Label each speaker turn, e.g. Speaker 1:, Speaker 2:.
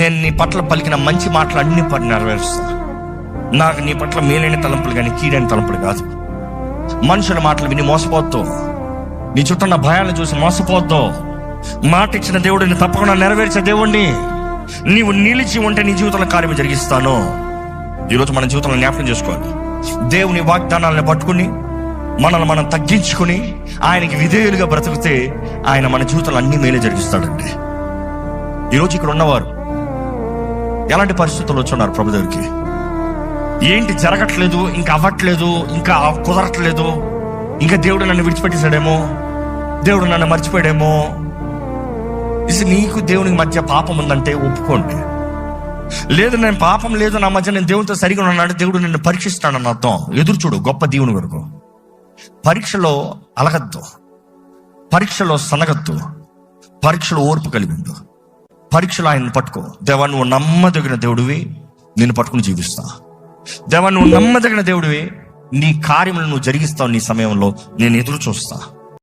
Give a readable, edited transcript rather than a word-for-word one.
Speaker 1: నేను నీ పట్ల పలికిన మంచి మాటలు అన్ని నెరవేరుస్తా. నాకు నీ పట్ల మేలైన తలంపులు కానీ కీడైన తలంపులు కాదు. మనుషుల మాటలు విని మోసపోద్దు. నీ చుట్టూ నా భయాలను చూసి మోసపోద్దు. మాట ఇచ్చిన దేవుడిని తప్పకుండా నెరవేర్చే దేవుణ్ణి నీవు నిలిచి ఉంటే నీ జీవితంలో కార్యం జరిగిస్తాను. ఈరోజు మన జీవితంలో జ్ఞాపకం చేసుకోవాలి. దేవుని వాగ్దానాలను పట్టుకుని మనల్ని మనం తగ్గించుకుని ఆయనకి విధేయులుగా బ్రతికితే ఆయన మన జీవితంలో అన్ని మేలే జరిగిస్తాడండి. ఈరోజు ఇక్కడ ఉన్నవారు ఎలాంటి పరిస్థితుల్లో వచ్చున్నారు ప్రభు దగ్గరికి? ఏంటి జరగట్లేదు, ఇంకా అవ్వట్లేదు, ఇంకా కుదరట్లేదు, ఇంకా దేవుడు నన్ను విడిచిపెట్టేశాడేమో, దేవుడు నన్ను మర్చిపోయాడేమో. ఇది నీకు దేవునికి మధ్య పాపం ఉందంటే ఒప్పుకోండి. లేదు నేను పాపం లేదు, నా మధ్య నేను దేవునితో సరిగా ఉన్నాడు, దేవుడు నిన్ను పరీక్షిస్తాడన్న అర్థం. ఎదురు చూడు గొప్ప దేవుని వరకు. పరీక్షలో అలగద్దు, పరీక్షలో సనగద్దు, పరీక్షలో ఓర్పు కలిగి ఉండు. పరీక్షలో ఆయన్ని పట్టుకో. దేవా నువ్వు నమ్మదగిన దేవుడివి, నిన్ను పట్టుకుని జీవిస్తా. దేవా నువ్వు నమ్మదగిన దేవుడివి, నీ కార్యములను నువ్వు జరిగిస్తావు, నీ సమయంలో నేను ఎదురు చూస్తా.